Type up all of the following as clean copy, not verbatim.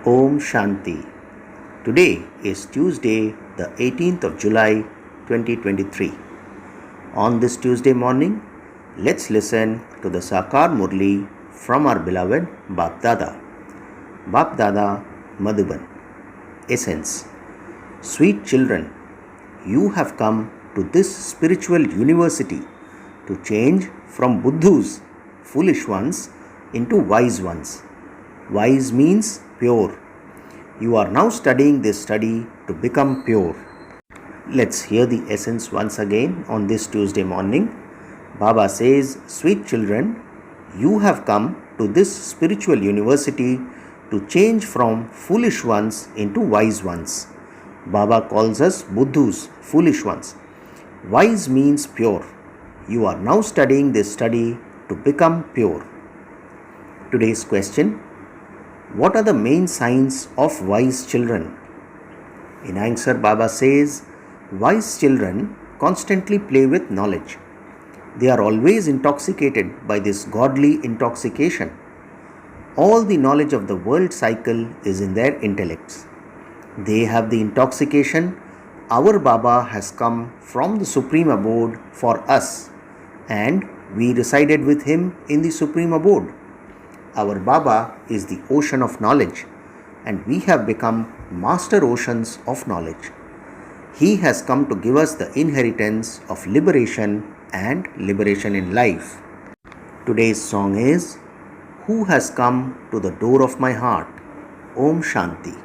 Om Shanti. Today is Tuesday, the 18th of July 2023. On this Tuesday morning, let's listen to the Sakar Murli from our beloved Bap Dada. Bap Dada Madhuban. Essence. Sweet children, you have come to this spiritual university to change from buddhus, foolish ones, into wise ones. Wise means pure. You are now studying this study to become pure. Let's hear the essence once again on this Tuesday morning. Baba says, sweet children, you have come to this spiritual university to change from foolish ones into wise ones. Baba calls us buddhus, foolish ones. Wise means pure. You are now studying this study to become pure. Today's question: what are the main signs of wise children? In answer, Baba says, wise children constantly play with knowledge. They are always intoxicated by this godly intoxication. All the knowledge of the world cycle is in their intellects. They have the intoxication. Our Baba has come from the Supreme Abode for us, and we resided with him in the Supreme Abode. Our Baba is the ocean of knowledge, and we have become master oceans of knowledge. He has come to give us the inheritance of liberation and liberation in life. Today's song is Who Has Come to the Door of My Heart? Om Shanti.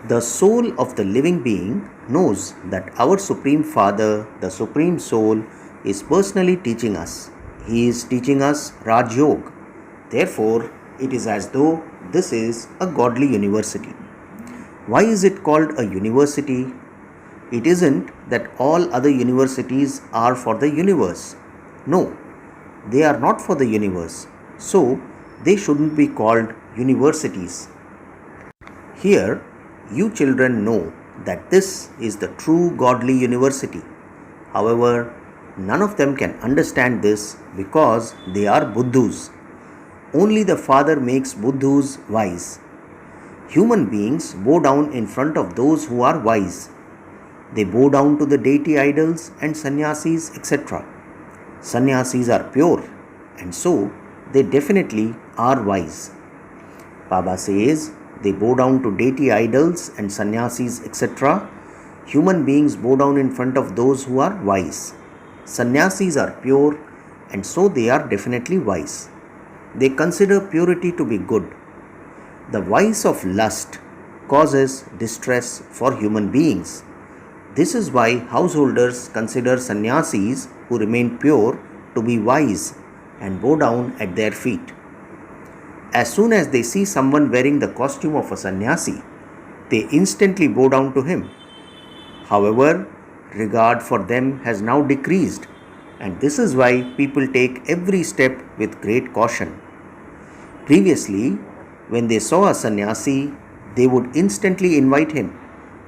The soul of the living being knows that our Supreme Father, the Supreme Soul, is personally teaching us. He is teaching us Raj Yoga. Therefore, it is as though this is a godly university. Why is it called a university? It isn't that all other universities are for the universe. No, they are not for the universe. So, they shouldn't be called universities. Here, you children know that this is the true godly university. However, none of them can understand this because they are buddhus. Only the Father makes buddhus wise. Human beings bow down in front of those who are wise. They bow down to the deity idols and sannyasis, etc. Sannyasis are pure, and so they definitely are wise. Baba says they bow down to deity idols and sannyasis, etc. Human beings bow down in front of those who are wise. Sannyasis are pure, and so they are definitely wise. They consider purity to be good. The vice of lust causes distress for human beings. This is why householders consider sannyasis who remain pure to be wise and bow down at their feet. As soon as they see someone wearing the costume of a sannyasi, they instantly bow down to him. However, regard for them has now decreased, and this is why people take every step with great caution. Previously, when they saw a sannyasi, they would instantly invite him,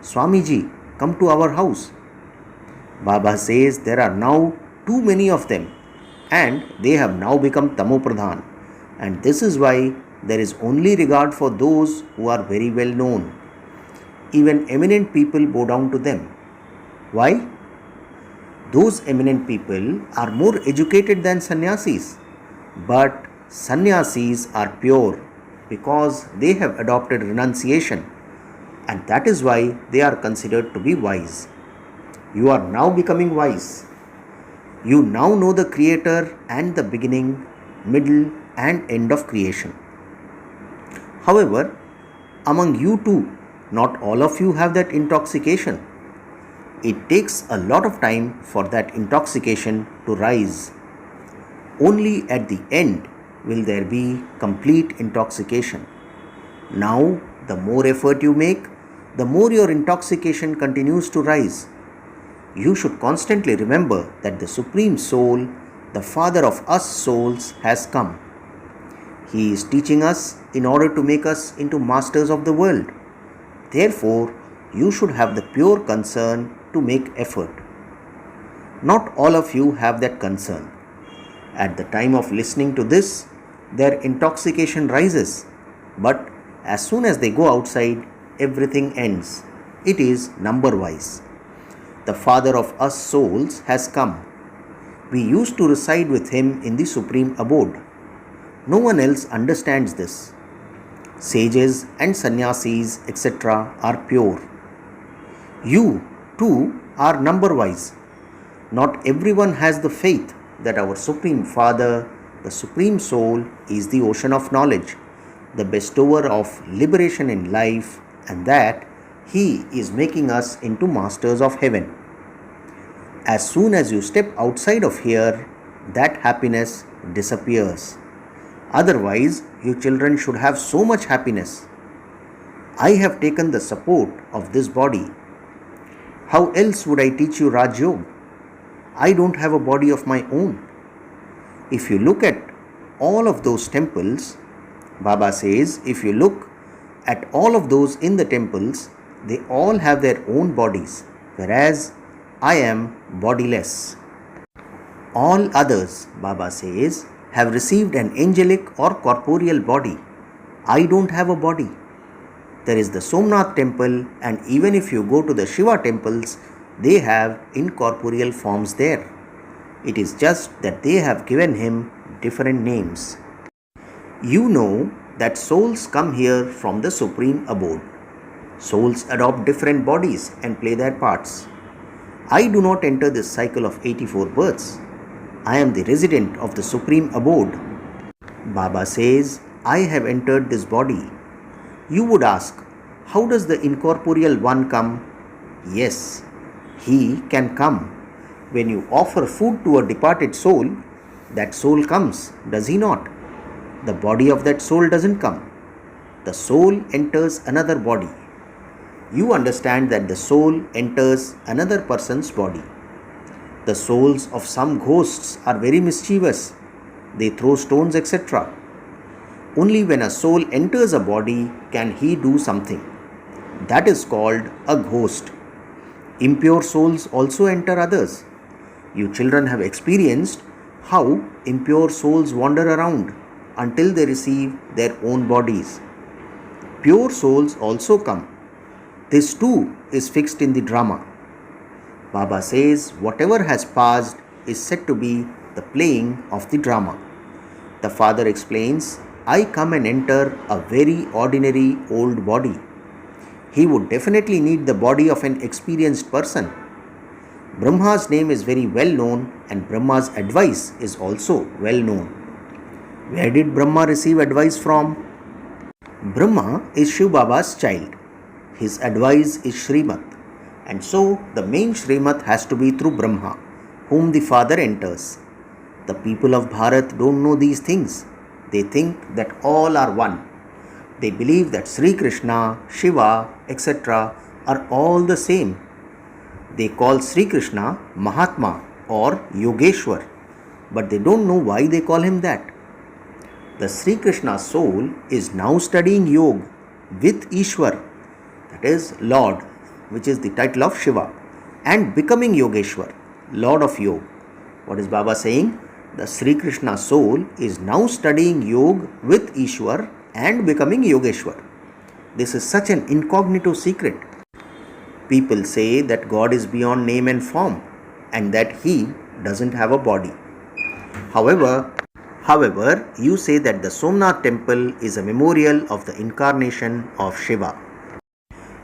Swamiji, come to our house. Baba says there are now too many of them, and they have now become tamopradhan, and this is why there is only regard for those who are very well known. Even eminent people bow down to them. Why? Those eminent people are more educated than sannyasis, but sannyasis are pure because they have adopted renunciation, and that is why they are considered to be wise. You are now becoming wise. You now know the Creator and the beginning, middle, and end of creation. However, among you too, not all of you have that intoxication. It takes a lot of time for that intoxication to rise. Only at the end will there be complete intoxication. Now, the more effort you make, the more your intoxication continues to rise. You should constantly remember that the Supreme Soul, the Father of us souls, has come. He is teaching us in order to make us into masters of the world. Therefore, you should have the pure concern to make effort. Not all of you have that concern. At the time of listening to this, their intoxication rises, but As soon as they go outside, everything ends. It is number wise. The Father of us souls has come. We used to reside with him in the supreme abode. No one else understands this. Sages and sannyasis, etc., are pure. You, too, are number wise. Not everyone has the faith that our Supreme Father, the Supreme Soul, is the ocean of knowledge, the bestower of liberation in life, and that He is making us into masters of heaven. As soon as you step outside of here, that happiness disappears. Otherwise, you children should have so much happiness. I have taken the support of this body. How else would I teach you Raj Yoga? I don't have a body of my own. If you look at all of those temples, Baba says, if you look at all of those in the temples, they all have their own bodies, whereas I am bodiless. All others, Baba says, have received an angelic or corporeal body. I don't have a body. There is the Somnath temple, and even if you go to the Shiva temples, they have incorporeal forms there. It is just that they have given him different names. You know that souls come here from the supreme abode. Souls adopt different bodies and play their parts. I do not enter this cycle of 84 births. I am the resident of the supreme abode. Baba says, I have entered this body. You would ask, how does the incorporeal one come? Yes, he can come. When you offer food to a departed soul, that soul comes, does he not? The body of that soul doesn't come. The soul enters another body. You understand that the soul enters another person's body. The souls of some ghosts are very mischievous. They throw stones, etc. Only when a soul enters a body can he do something. That is called a ghost. Impure souls also enter others. You children have experienced how impure souls wander around until they receive their own bodies. Pure souls also come. This too is fixed in the drama. Baba says whatever has passed is said to be the playing of the drama. The Father explains, I come and enter a very ordinary old body. He would definitely need the body of an experienced person. Brahma's name is very well known and Brahma's advice is also well known. Where did Brahma receive advice from? Brahma is Shiv Baba's child. His advice is Srimat, and so the main Srimat has to be through Brahma, whom the Father enters. The people of Bharat don't know these things. They think that all are one. They believe that Sri Krishna, Shiva, etc. are all the same. They call Sri Krishna Mahatma or Yogeshwar, but they don't know why they call him that. The Sri Krishna soul is now studying Yoga with Ishwar, that is Lord, which is the title of Shiva, and becoming Yogeshwar, Lord of Yoga. What is Baba saying? The Sri Krishna soul is now studying Yoga with Ishwar and becoming Yogeshwar. This is such an incognito secret. People say that God is beyond name and form and that He doesn't have a body. However, you say that the Somnath temple is a memorial of the incarnation of Shiva.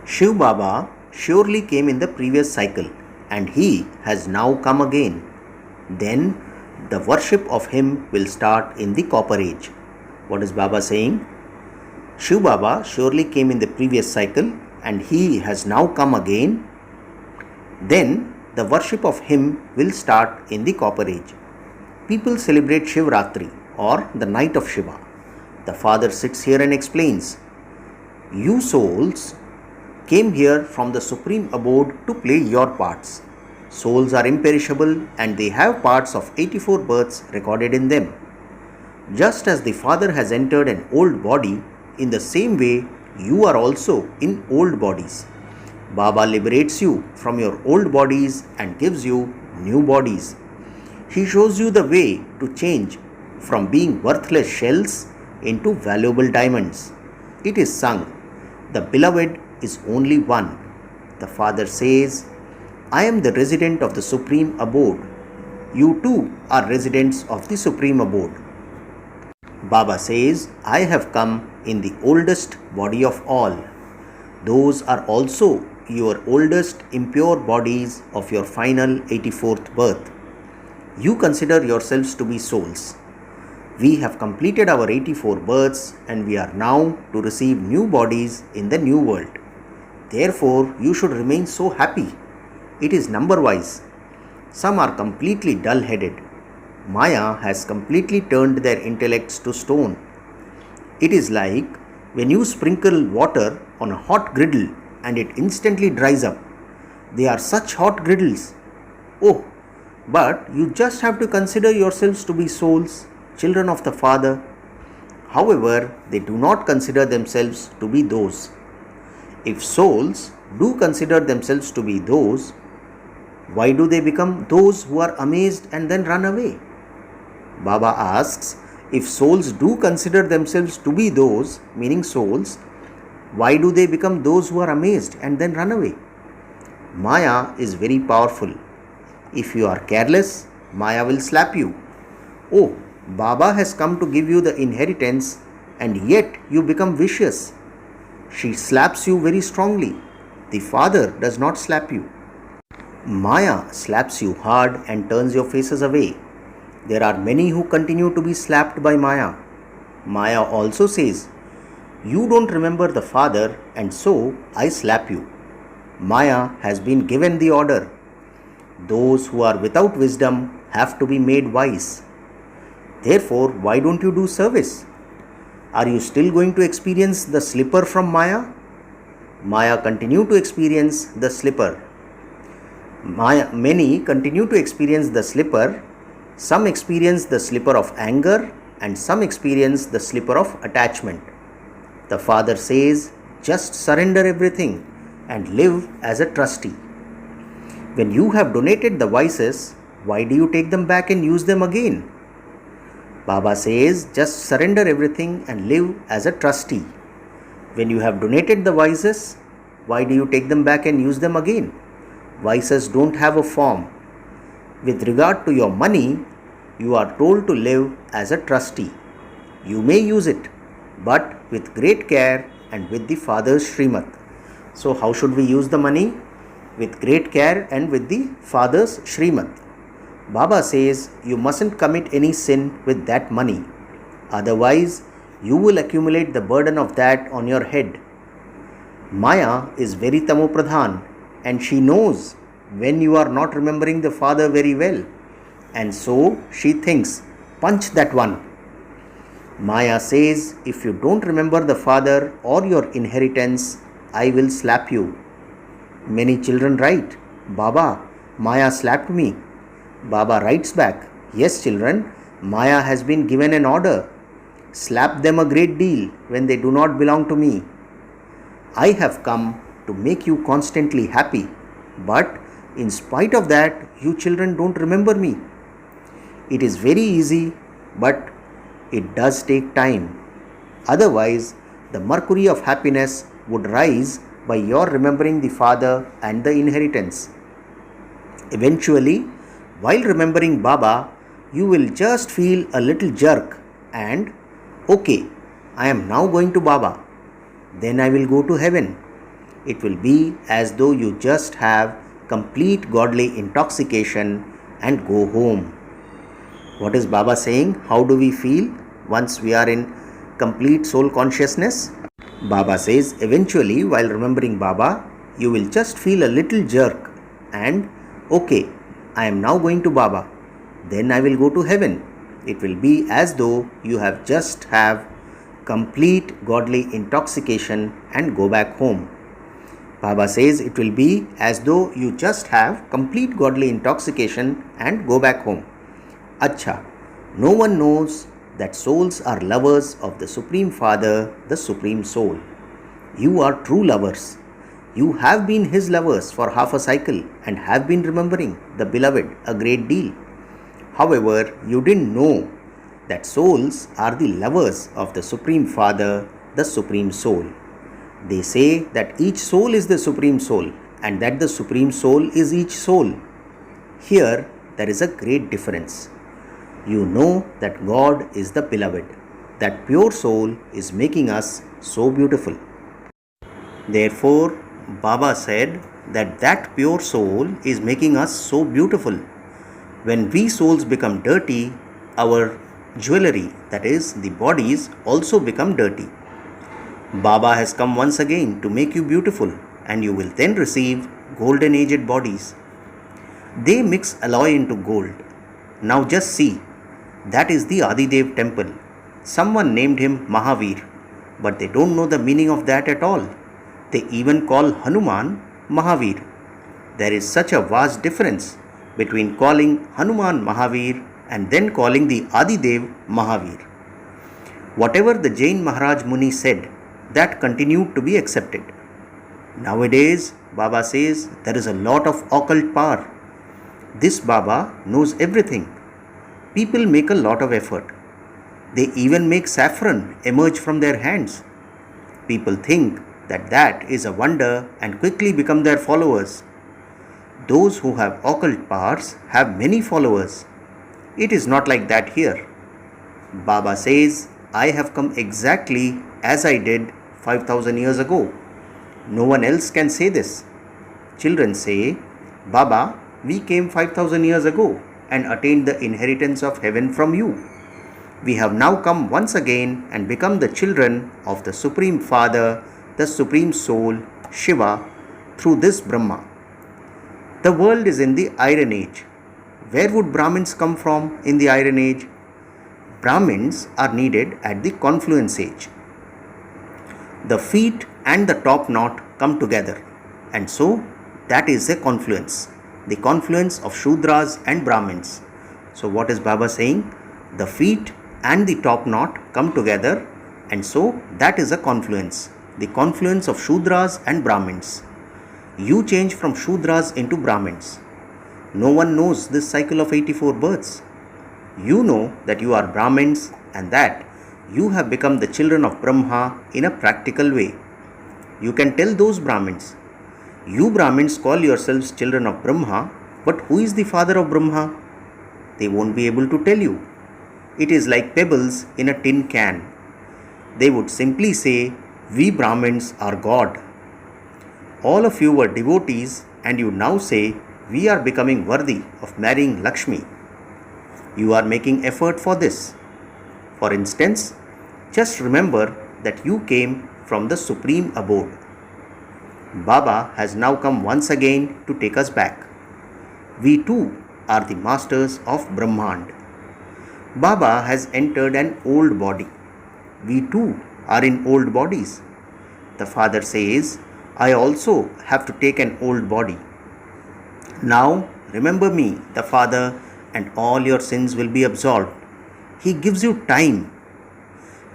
Shiv Baba surely came in the previous cycle and He has now come again. Then the worship of Him will start in the Copper Age. What is Baba saying? Shiv Baba surely came in the previous cycle and He has now come again. Then the worship of Him will start in the Copper Age. People celebrate Shivratri or the night of Shiva. The Father sits here and explains, you souls came here from the supreme abode to play your parts. Souls are imperishable and they have parts of 84 births recorded in them. Just as the Father has entered an old body, in the same way you are also in old bodies. Baba liberates you from your old bodies and gives you new bodies. He shows you the way to change from being worthless shells into valuable diamonds. It is sung, "The beloved is only one." The Father says, "I am the resident of the supreme abode. You too are residents of the supreme abode." Baba says, "I have come in the oldest body of all. Those are also your oldest impure bodies of your final 84th birth. You consider yourselves to be souls. We have completed our 84 births and we are now to receive new bodies in the new world. Therefore, you should remain so happy. It is number wise. Some are completely dull-headed. Maya has completely turned their intellects to stone. It is like when you sprinkle water on a hot griddle and it instantly dries up. They are such hot griddles. Oh, but you just have to consider yourselves to be souls, children of the Father. However, they do not consider themselves to be those. If souls do consider themselves to be those, why do they become those who are amazed and then run away? Baba asks, if souls do consider themselves to be those, meaning souls, why do they become those who are amazed and then run away? Maya is very powerful. If you are careless, Maya will slap you. Oh, Baba has come to give you the inheritance and yet you become vicious. She slaps you very strongly. The Father does not slap you. Maya slaps you hard and turns your faces away. There are many who continue to be slapped by Maya. Maya also says, "You don't remember the Father and so I slap you." Maya has been given the order. Those who are without wisdom have to be made wise. Therefore, why don't you do service? Are you still going to experience the slipper from Maya? Maya continue to experience the slipper. Many continue to experience the slipper. Some experience the slipper of anger and some experience the slipper of attachment. The Father says, just surrender everything and live as a trustee. When you have donated the vices, why do you take them back and use them again? Baba says, just surrender everything and live as a trustee. When you have donated the vices, why do you take them back and use them again? Vices don't have a form. With regard to your money, you are told to live as a trustee. You may use it, but with great care and with the Father's Srimat. So how should we use the money? With great care and with the Father's Srimat. Baba says you mustn't commit any sin with that money. Otherwise, you will accumulate the burden of that on your head. Maya is very tamopradhan and she knows when you are not remembering the Father very well. And so she thinks, punch that one. Maya says, if you don't remember the Father or your inheritance, I will slap you. Many children write, Baba, Maya slapped me. Baba writes back, yes children, Maya has been given an order. Slap them a great deal when they do not belong to me. I have come to make you constantly happy, but in spite of that, you children don't remember me. It is very easy, but it does take time. Otherwise, the mercury of happiness would rise by your remembering the Father and the inheritance. Eventually, while remembering Baba, you will just feel a little jerk and, okay, I am now going to Baba. Then I will go to heaven. It will be as though you just have complete godly intoxication and go home. What is Baba saying? How do we feel once we are in complete soul consciousness? Baba says, eventually, while remembering Baba, you will just feel a little jerk and, okay, I am now going to Baba. Then I will go to heaven. It will be as though you have just have complete godly intoxication and go back home. Baba says it will be as though you just have complete godly intoxication and go back home. Acha, no one knows that souls are lovers of the Supreme Father, the Supreme Soul. You are true lovers. You have been His lovers for half a cycle and have been remembering the Beloved a great deal. However, you didn't know that souls are the lovers of the Supreme Father the Supreme Soul. They say that each soul is the Supreme Soul and that the Supreme Soul is each soul. Here, there is a great difference. You know that God is the beloved. That pure soul is making us so beautiful. Therefore, Baba said that pure soul is making us so beautiful. When we souls become dirty, our jewelry, that is, the bodies, also become dirty. Baba has come once again to make you beautiful, and you will then receive golden aged bodies. They mix alloy into gold. Now just see, that is the Adidev temple. Someone named him Mahavir, but they don't know the meaning of that at all. They even call Hanuman Mahavir. There is such a vast difference between calling Hanuman Mahavir and then calling the Adidev Mahavir. Whatever the Jain Maharaj Muni said, that continued to be accepted. Nowadays, Baba says there is a lot of occult power. This Baba knows everything. People make a lot of effort. They even make saffron emerge from their hands. People think that is a wonder and quickly become their followers. Those who have occult powers have many followers. It is not like that here. Baba says, I have come exactly as I did 5,000 years ago. No one else can say this. Children say, Baba, we came 5,000 years ago and attained the inheritance of heaven from you. We have now come once again and become the children of the Supreme Father, the Supreme Soul, Shiva, through this Brahma. The world is in the Iron Age. Where would Brahmins come from in the Iron Age? Brahmins are needed at the Confluence Age. The feet and the top knot come together, and so that is a confluence. The confluence of Shudras and Brahmins. So what is Baba saying? The feet and the top knot come together, and so that is a confluence. The confluence of Shudras and Brahmins. You change from Shudras into Brahmins. No one knows this cycle of 84 births. You know that you are Brahmins and that you have become the children of Brahma in a practical way. You can tell those Brahmins, you Brahmins call yourselves children of Brahma, but who is the father of Brahma? They won't be able to tell you. It is like pebbles in a tin can. They would simply say, we Brahmins are God. All of you were devotees and you now say, we are becoming worthy of marrying Lakshmi. You are making effort for this. For instance, just remember that you came from the Supreme Abode. Baba has now come once again to take us back. We too are the masters of Brahmand. Baba has entered an old body. We too are in old bodies. The Father says, I also have to take an old body. Now remember me, the Father, and all your sins will be absolved. He gives you time.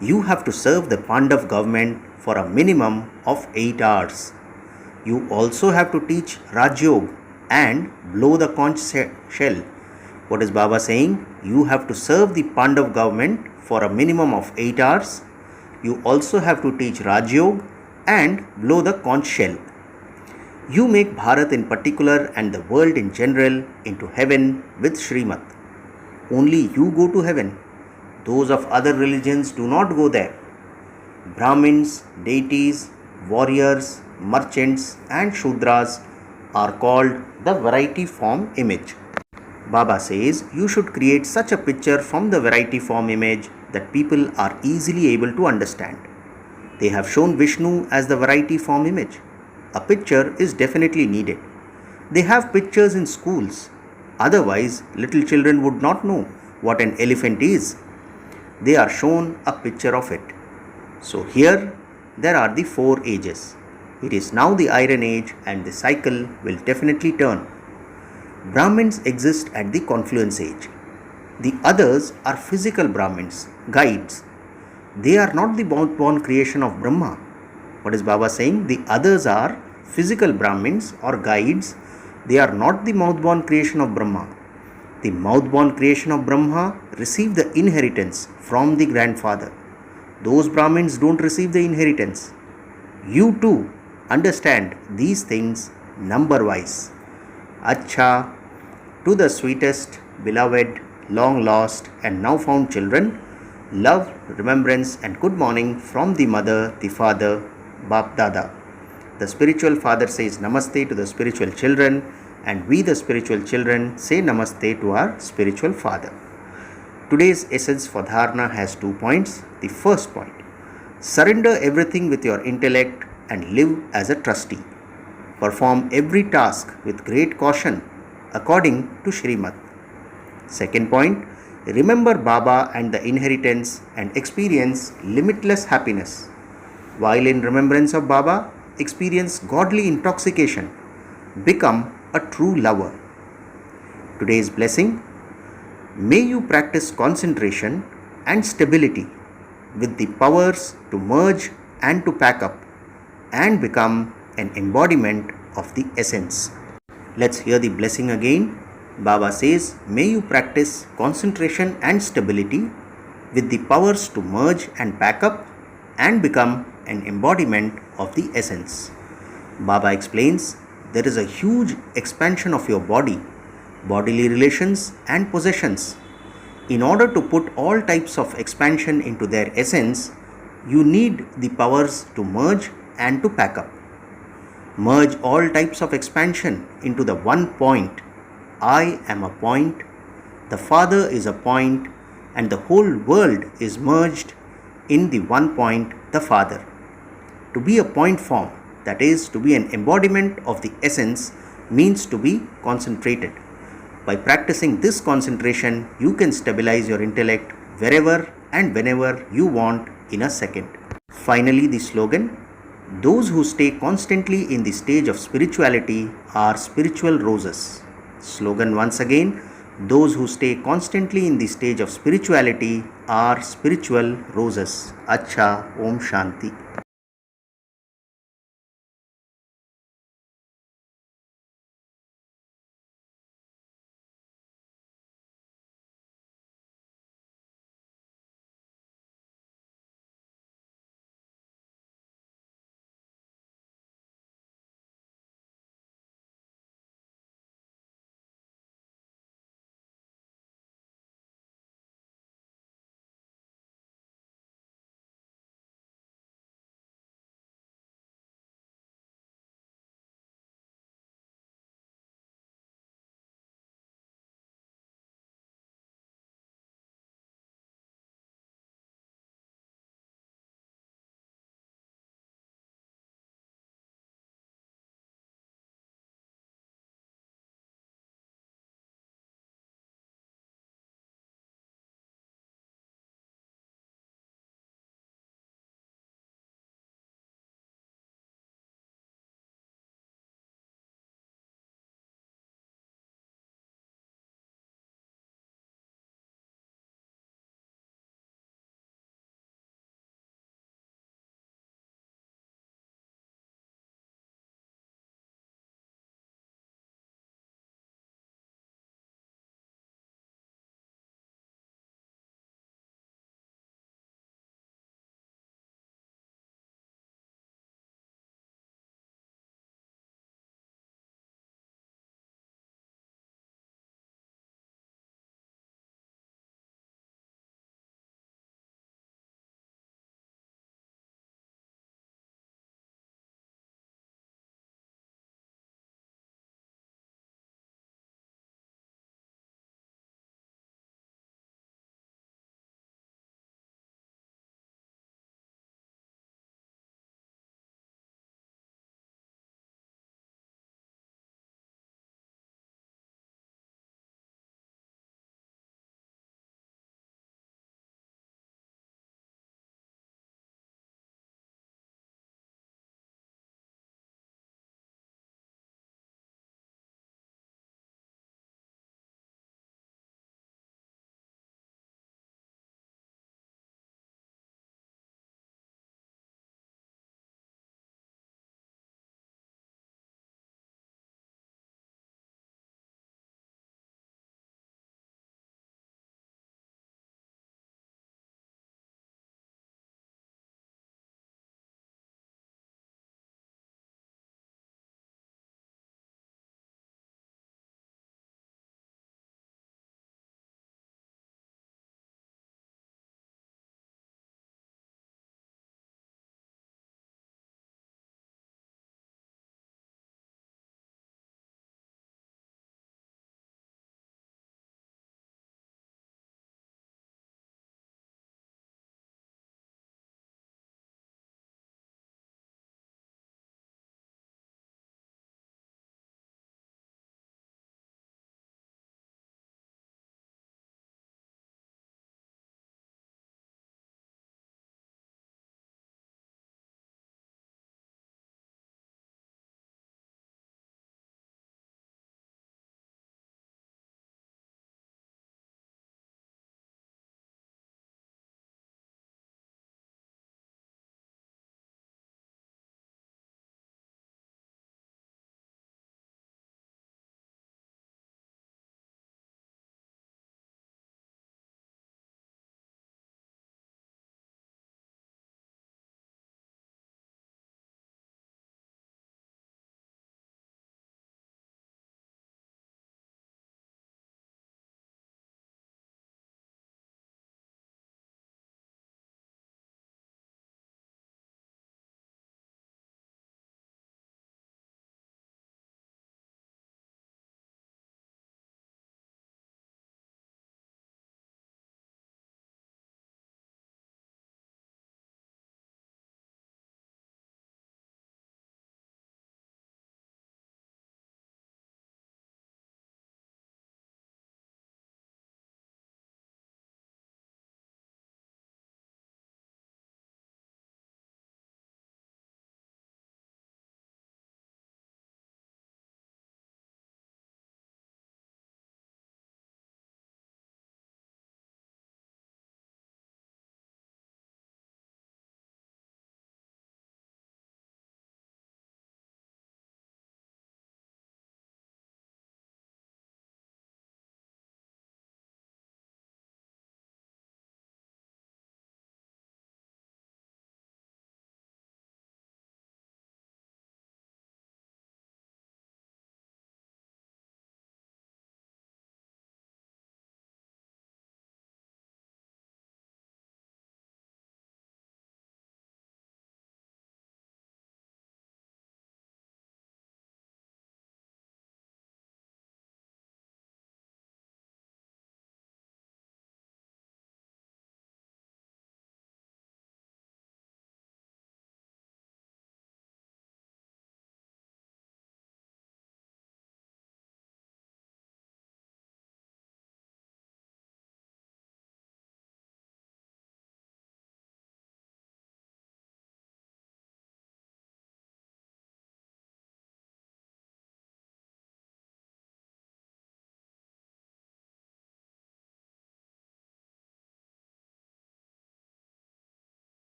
You have to serve the Pandav government for a minimum of 8 hours. You also have to teach Rajyog and blow the conch shell. What is Baba saying? You have to serve the Pandav government for a minimum of 8 hours. You also have to teach Rajyog and blow the conch shell. You make Bharat in particular and the world in general into heaven with Srimat. Only you go to heaven. Those of other religions do not go there. Brahmins, deities, warriors, merchants and Shudras are called the variety form image. Baba says you should create such a picture from the variety form image that people are easily able to understand. They have shown Vishnu as the variety form image. A picture is definitely needed. They have pictures in schools. Otherwise, little children would not know what an elephant is. They are shown a picture of it. So here, there are the 4 ages. It is now the Iron Age and the cycle will definitely turn. Brahmins exist at the Confluence Age. The others are physical Brahmins, guides. They are not the born creation of Brahma. What is Baba saying? The others are physical Brahmins or guides. They are not the mouth-born creation of Brahma. The mouth-born creation of Brahma received the inheritance from the grandfather. Those Brahmins don't receive the inheritance. You too understand these things number wise. Acha, to the sweetest, beloved, long lost, and now found children, love, remembrance, and good morning from the mother, the father, Bap Dada. The spiritual father says namaste to the spiritual children, and we, the spiritual children, say namaste to our spiritual father. Today's essence for dharana has 2 points. The first point: surrender everything with your intellect and live as a trustee. Perform every task with great caution according to Srimad. Second point: remember Baba and the inheritance and experience limitless happiness. While in remembrance of Baba, experience godly intoxication. Become a true lover. Today's blessing: may you practice concentration and stability with the powers to merge and to pack up and become an embodiment of the essence. Let's hear the blessing again. Baba says, may you practice concentration and stability with the powers to merge and pack up and become an embodiment of the essence. Baba explains, there is a huge expansion of your body, bodily relations and possessions. In order to put all types of expansion into their essence, you need the powers to merge and to pack up. Merge all types of expansion into the one point. I am a point, the Father is a point, and the whole world is merged in the one point, the Father. To be a point form, that is, to be an embodiment of the essence, means to be concentrated. By practicing this concentration, you can stabilize your intellect wherever and whenever you want in a second. Finally, the slogan: those who stay constantly in the stage of spirituality are spiritual roses. Slogan once again: those who stay constantly in the stage of spirituality are spiritual roses. Acha, Om Shanti.